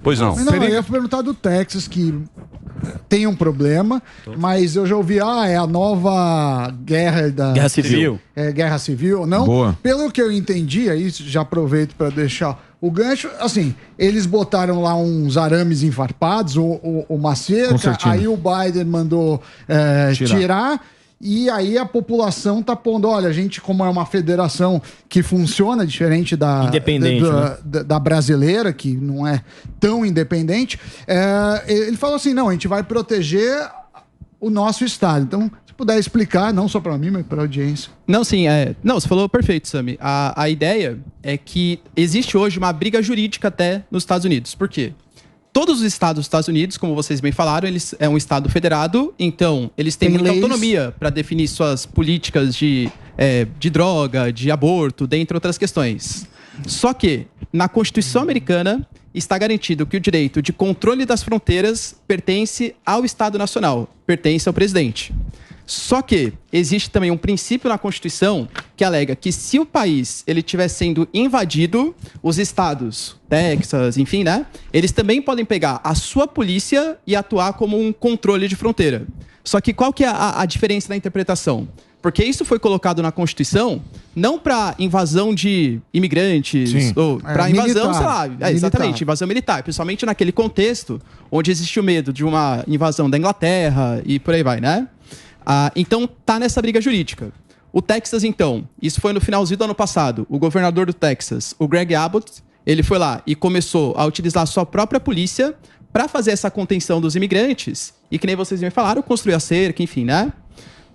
Pois não. Não, eu ia perguntar do Texas, que tem um problema, mas eu já ouvi, é a nova guerra civil. Guerra civil, não? Boa. Pelo que eu entendi, aí já aproveito para deixar o gancho, assim, eles botaram lá uns arames enfarpados, uma cerca, Concertina. aí o Biden mandou tirar. E aí a população tá pondo, olha, a gente, como é uma federação que funciona diferente Independente, da brasileira, que não é tão independente, ele falou assim, não, a gente vai proteger o nosso estado. Então, se puder explicar, não só para mim, mas para a audiência. Não, sim, Não, você falou perfeito, Sami. A ideia é que existe hoje uma briga jurídica até nos Estados Unidos. Por quê? Todos os estados dos Estados Unidos, como vocês bem falaram, eles é um estado federado, então eles têm muita autonomia para definir suas políticas de droga, de aborto, dentre outras questões. Só que, na Constituição americana, está garantido que o direito de controle das fronteiras pertence ao Estado Nacional, pertence ao presidente. Só que existe também um princípio na Constituição que alega que se o país ele estiver sendo invadido, os estados, Texas, enfim, né? Eles também podem pegar a sua polícia e atuar como um controle de fronteira. Só que qual que é a diferença da interpretação? Porque isso foi colocado na Constituição não para invasão de imigrantes, ou para invasão, sei lá, exatamente, invasão militar, principalmente naquele contexto onde existe o medo de uma invasão da Inglaterra e por aí vai, né? Então, tá nessa briga jurídica. O Texas, então, isso foi no finalzinho do ano passado, o governador do Texas, o Greg Abbott, ele foi lá e começou a utilizar a sua própria polícia para fazer essa contenção dos imigrantes e, que nem vocês me falaram, construir a cerca, enfim, né?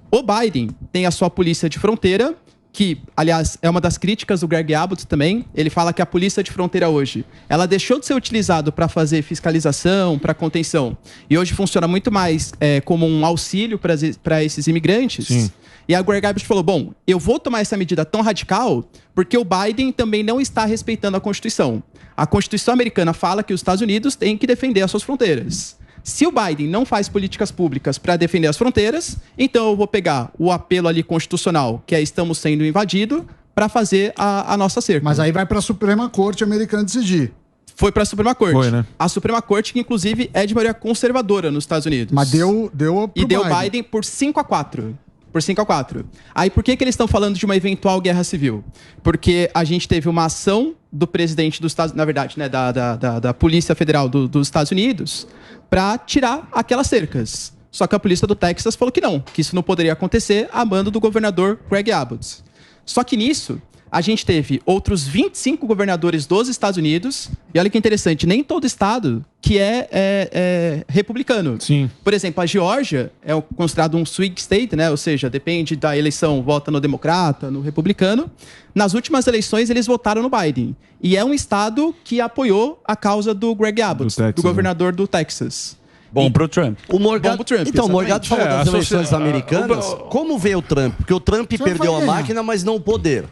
O Biden tem a sua polícia de fronteira, que, aliás, é uma das críticas do Greg Abbott também. Ele fala que a polícia de fronteira hoje, ela deixou de ser utilizada para fazer fiscalização, para contenção, e hoje funciona muito mais como um auxílio para esses imigrantes. Sim. E a Greg Abbott falou, bom, eu vou tomar essa medida tão radical porque o Biden também não está respeitando a Constituição. A Constituição americana fala que os Estados Unidos têm que defender as suas fronteiras. Se o Biden não faz políticas públicas para defender as fronteiras, então eu vou pegar o apelo ali constitucional, que é estamos sendo invadidos, para fazer a nossa cerca. Mas aí vai para a Suprema Corte americana decidir. Foi para a Suprema Corte. Foi, né? A Suprema Corte, que inclusive é de maioria conservadora nos Estados Unidos. Mas deu o Biden por 5-4. Por 5-4. Aí por que eles estão falando de uma eventual guerra civil? Porque a gente teve uma ação do presidente dos Estados Unidos, na verdade, né, da Polícia Federal dos Estados Unidos, para tirar aquelas cercas. Só que a polícia do Texas falou que não, que isso não poderia acontecer a mando do governador Greg Abbott. Só que nisso, a gente teve outros 25 governadores dos Estados Unidos, e olha que interessante, nem todo estado que é republicano. Sim. Por exemplo, a Geórgia é considerado um swing state, né? Ou seja, depende da eleição, vota no democrata, no republicano. Nas últimas eleições, eles votaram no Biden. E é um estado que apoiou a causa do Greg Abbott, do governador do Texas. Bom pro Trump. O Morgado, Trump, então, o Morgado falou das eleições americanas. Como veio o Trump? Porque o Trump perdeu a máquina, mas não o poder.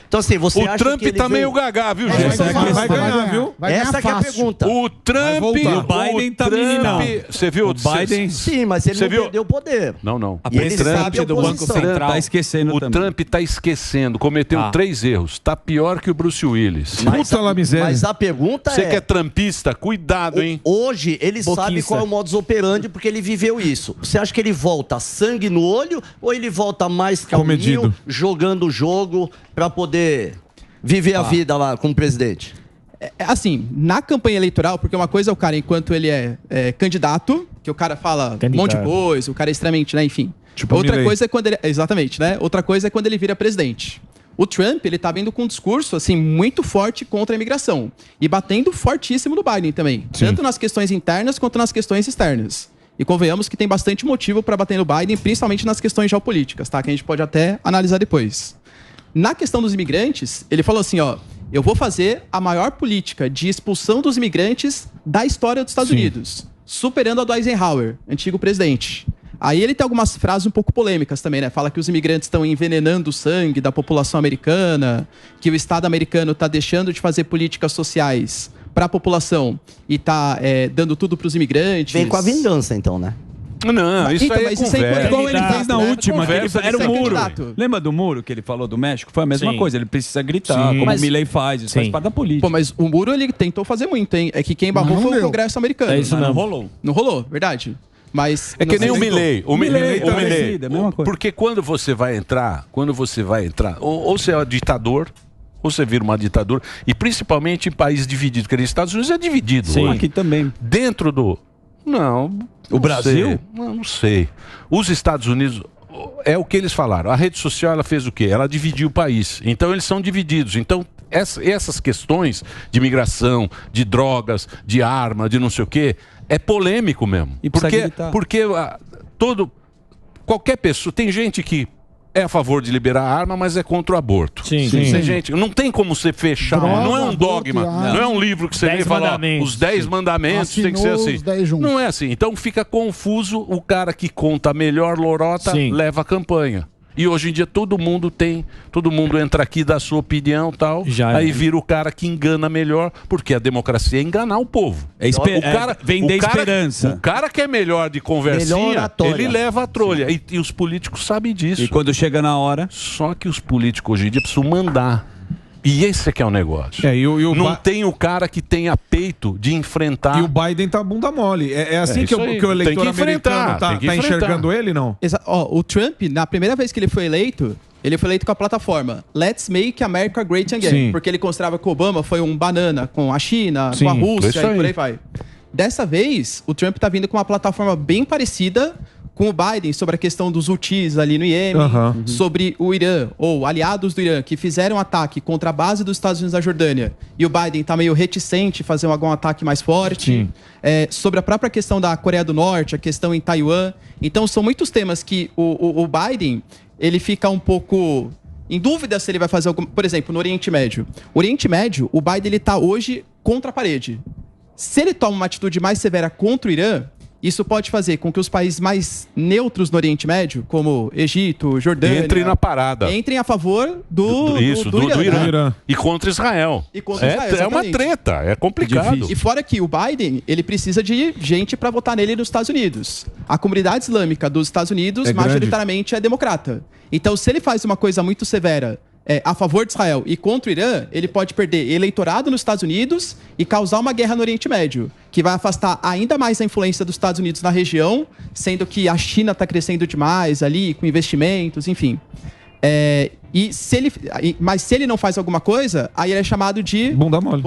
Então, assim, você acha que o Trump tá meio gagá, viu, gente? Vai ganhar, viu? Essa que é a pergunta. O Trump... O Biden tá meninão. Você viu? O Biden... Sim, mas ele não perdeu o poder. Não. A presidente do Banco Central tá esquecendo também. O Trump tá esquecendo. Cometeu 3 erros. Tá pior que o Bruce Willis. Mas a pergunta Você que é trumpista, cuidado, hein? Hoje, ele sabe qual é o modus operandi porque ele viveu isso. Você acha que ele volta sangue no olho ou ele volta mais calminho, jogando o jogo para poder viver a vida lá como presidente? Assim, na campanha eleitoral, porque uma coisa é o cara, enquanto ele é candidato, que o cara fala um monte de coisa, o cara é extremamente, né, enfim. Tipo outra coisa é quando ele... Exatamente, né? Outra coisa é quando ele vira presidente. O Trump, ele tá vindo com um discurso, assim, muito forte contra a imigração. E batendo fortíssimo no Biden também. Sim. Tanto nas questões internas quanto nas questões externas. E convenhamos que tem bastante motivo para bater no Biden, principalmente nas questões geopolíticas, tá? Que a gente pode até analisar depois. Na questão dos imigrantes, ele falou assim, ó, eu vou fazer a maior política de expulsão dos imigrantes da história dos Estados Unidos, superando a do Eisenhower, antigo presidente. Aí ele tem algumas frases um pouco polêmicas também, né? Fala que os imigrantes estão envenenando o sangue da população americana, que o Estado americano está deixando de fazer políticas sociais para a população e está dando tudo para os imigrantes. Vem com a vingança, então, né? Não, isso aí é conversa. Igual ele fez na última, que era o muro. candidato. Lembra do muro que ele falou do México? Foi a mesma coisa, ele precisa gritar, como o Milei faz, isso faz parte da política. Pô, mas o muro ele tentou fazer muito, hein? É que quem barrou foi o Congresso americano. Isso não rolou. Não rolou, verdade. Mas é que nem o Milei. O Milei. Porque quando você vai entrar, ou você é ditador, ou você vira uma ditadura, e principalmente em países divididos, porque nos Estados Unidos é dividido. Sim, hoje. aqui também. Dentro do... Não. O Brasil? Não sei. Os Estados Unidos... É o que eles falaram. A rede social, ela fez o quê? Ela dividiu o país. Então, eles são divididos. Então, essas questões de migração, de drogas, de arma, de não sei o quê, é polêmico mesmo. E porque qualquer pessoa... Tem gente que é a favor de liberar a arma, mas é contra o aborto. Sim. Gente, não tem como você fechar. Droga, não é um dogma. Não é um livro que você lê e fala, os 10 mandamentos tem que ser assim. Não é assim. Então fica confuso. O cara que conta a melhor lorota leva a campanha. E hoje em dia todo mundo entra aqui, dá a sua opinião e tal. Aí vira o cara que engana melhor, porque a democracia é enganar o povo. Vender esperança. O cara que é melhor de conversinha, ele leva a trolha. E os políticos sabem disso. E quando chega na hora... Só que os políticos hoje em dia precisam mandar. E esse é que é o negócio. Não tem o cara que tenha peito de enfrentar. E o Biden tá bunda mole. É assim que o eleitor americano tá enxergando ele, não? O Trump, na primeira vez que ele foi eleito com a plataforma Let's Make America Great Again. Porque ele considerava que o Obama foi um banana com a China, com a Rússia e por aí vai. Dessa vez, o Trump tá vindo com uma plataforma bem parecida com o Biden sobre a questão dos Houthis ali no Iêmen, sobre o Irã, ou aliados do Irã, que fizeram um ataque contra a base dos Estados Unidos na Jordânia, e o Biden está meio reticente a fazer algum ataque mais forte, sobre a própria questão da Coreia do Norte, a questão em Taiwan. Então, são muitos temas que o Biden, ele fica um pouco em dúvida se ele vai fazer algum... Por exemplo, no Oriente Médio. O Oriente Médio, o Biden, ele está hoje contra a parede. Se ele toma uma atitude mais severa contra o Irã, isso pode fazer com que os países mais neutros no Oriente Médio, como Egito, Jordânia... Entrem na parada. Entrem a favor do Irã. E contra Israel. É uma treta, é complicado. E fora que o Biden, ele precisa de gente para votar nele nos Estados Unidos. A comunidade islâmica dos Estados Unidos, majoritariamente, é democrata. Então, se ele faz uma coisa muito severa a favor de Israel e contra o Irã, ele pode perder eleitorado nos Estados Unidos e causar uma guerra no Oriente Médio, que vai afastar ainda mais a influência dos Estados Unidos na região, sendo que a China está crescendo demais ali, com investimentos, enfim. Mas se ele não faz alguma coisa, aí ele é chamado de bunda mole.